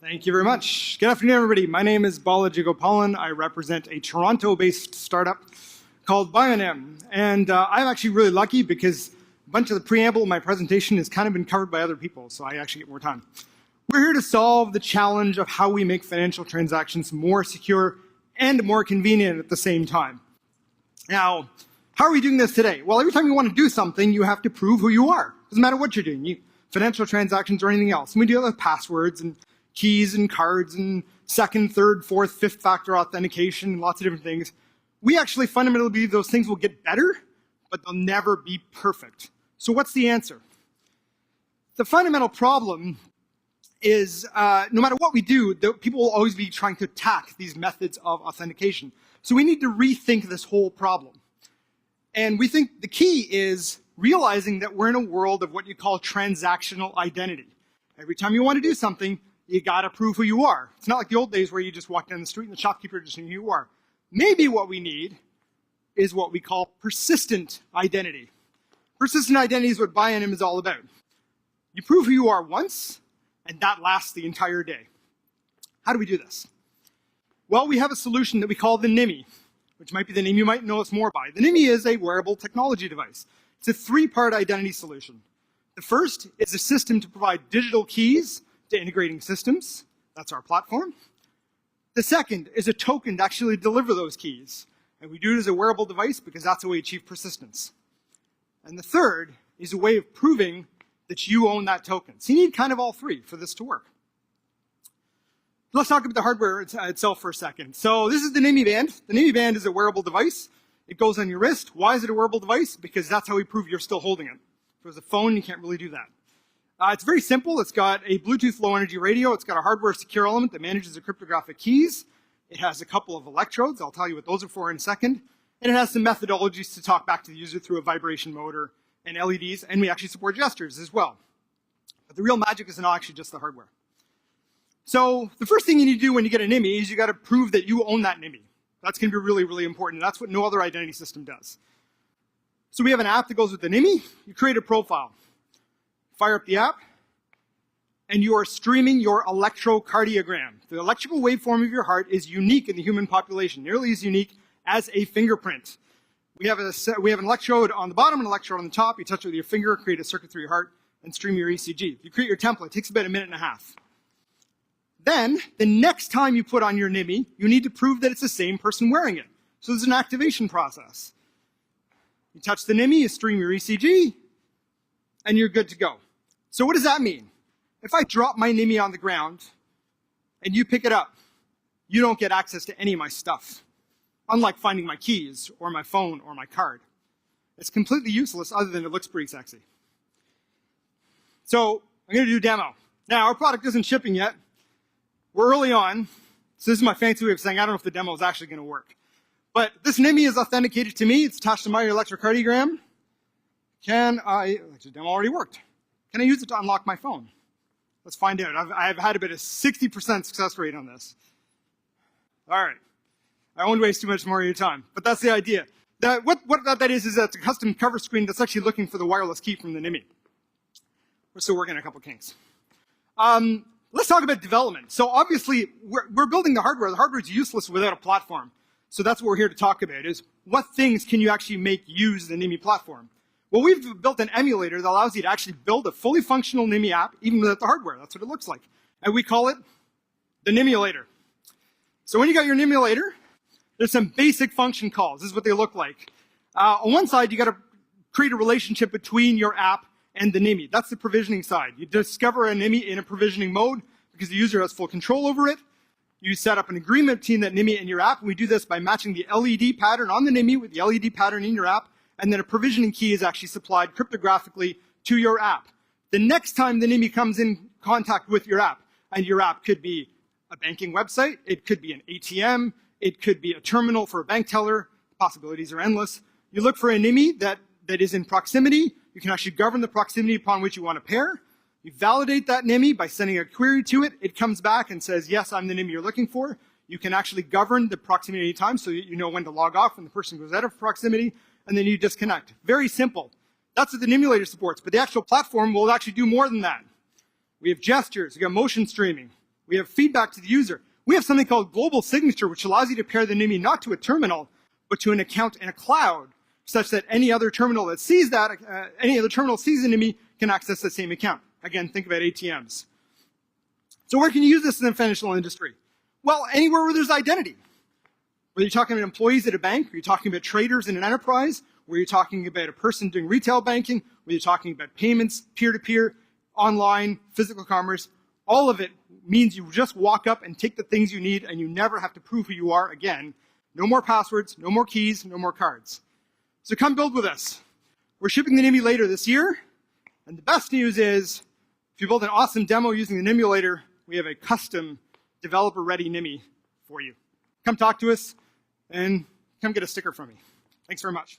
Thank you very much. Good afternoon, everybody. My name is Balaji Gopalan. I represent a Toronto-based startup called Bionym. And I'm actually really lucky because a bunch of the preamble of my presentation has kind of been covered by other people, so I actually get more time. We're here to solve the challenge of how we make financial transactions more secure and more convenient at the same time. Now, how are we doing this today? Well, every time you want to do something, you have to prove who you are. Doesn't matter what you're doing, financial transactions or anything else. And we do it with passwords and keys and cards and second, third, fourth, fifth factor authentication and lots of different things. We actually fundamentally believe those things will get better, but they'll never be perfect. So what's the answer? The fundamental problem is no matter what we do, people will always be trying to attack these methods of authentication. So we need to rethink this whole problem. And we think the key is realizing that we're in a world of what you call transactional identity. Every time you want to do something, you got to prove who you are. It's not like the old days where you just walk down the street and the shopkeeper just knew who you are. Maybe what we need is what we call persistent identity. Persistent identity is what Bionym is all about. You prove who you are once, and that lasts the entire day. How do we do this? Well, we have a solution that we call the Nymi, which might be the name you might know us more by. The Nymi is a wearable technology device. It's a three-part identity solution. The first is a system to provide digital keys to integrating systems. That's our platform. The second is a token to actually deliver those keys. And we do it as a wearable device because that's how we achieve persistence. And the third is a way of proving that you own that token. So you need kind of all three for this to work. Let's talk about the hardware itself for a second. So this is the Nymi band. The Nymi band is a wearable device. It goes on your wrist. Why is it a wearable device? Because that's how we prove you're still holding it. If it was a phone, you can't really do that. It's very simple. It's got a Bluetooth low energy radio. It's got a hardware secure element that manages the cryptographic keys. It has a couple of electrodes. I'll tell you what those are for in a second. And it has some methodologies to talk back to the user through a vibration motor and LEDs. And we actually support gestures as well. But the real magic is not actually just the hardware. So the first thing you need to do when you get a Nymi is you got to prove that you own that Nymi. That's going to be really, really important. That's what no other identity system does. So we have an app that goes with the Nymi. You create a profile. Fire up the app, and you are streaming your electrocardiogram. The electrical waveform of your heart is unique in the human population, nearly as unique as a fingerprint. We have an electrode on the bottom and an electrode on the top. You touch it with your finger, create a circuit through your heart, and stream your ECG. You create your template. It takes about a minute and a half. Then, the next time you put on your Nymi, you need to prove that it's the same person wearing it. So there's an activation process. You touch the Nymi, you stream your ECG, and you're good to go. So what does that mean? If I drop my Nymi on the ground and you pick it up, you don't get access to any of my stuff, unlike finding my keys or my phone or my card. It's completely useless other than it looks pretty sexy. So I'm going to do a demo. Now, our product isn't shipping yet. We're early on, so this is my fancy way of saying I don't know if the demo is actually going to work. But this Nymi is authenticated to me. It's attached to my electrocardiogram. The demo already worked. Can I use it to unlock my phone? Let's find out. I've had about a 60% success rate on this. All right. I won't waste too much more of your time, but that's the idea. What that is that's a custom cover screen that's actually looking for the wireless key from the Nymi. We're still working on a couple kinks. Let's talk about development. So obviously, we're building the hardware. The hardware is useless without a platform. So that's what we're here to talk about, is what things can you actually make use the Nymi platform? Well, we've built an emulator that allows you to actually build a fully functional Nymi app, even without the hardware. That's what it looks like. And we call it the Nymulator. So when you got your Nymulator, there's some basic function calls. This is what they look like. On one side, you got to create a relationship between your app and the Nymi. That's the provisioning side. You discover a Nymi in a provisioning mode because the user has full control over it. You set up an agreement between that Nymi and your app. And we do this by matching the LED pattern on the Nymi with the LED pattern in your app. And then a provisioning key is actually supplied cryptographically to your app. The next time the Nymi comes in contact with your app, and your app could be a banking website, it could be an ATM, it could be a terminal for a bank teller, possibilities are endless. You look for a Nymi that is in proximity. You can actually govern the proximity upon which you want to pair. You validate that Nymi by sending a query to it. It comes back and says, yes, I'm the Nymi you're looking for. You can actually govern the proximity time so that you know when to log off when the person goes out of proximity. And then you disconnect. Very simple. That's what the Nymulator supports, but the actual platform will actually do more than that. We have gestures, we got motion streaming, We have feedback to the user. We have something called global signature, which allows you to pair the Nymi not to a terminal, but to an account in a cloud, such that any other terminal that sees that, any other terminal sees the Nymi can access the same account. Again, think about ATMs. So where can you use this in the financial industry? Well, anywhere where there's identity. Whether you're talking about employees at a bank, or you're talking about traders in an enterprise, where you're talking about a person doing retail banking, where you're talking about payments, peer-to-peer, online, physical commerce, all of it means you just walk up and take the things you need and you never have to prove who you are again. No more passwords, no more keys, no more cards. So come build with us. We're shipping the Nymi later this year. And the best news is, if you build an awesome demo using the Nymulator, we have a custom developer-ready Nymi for you. Come talk to us and come get a sticker from me. Thanks very much.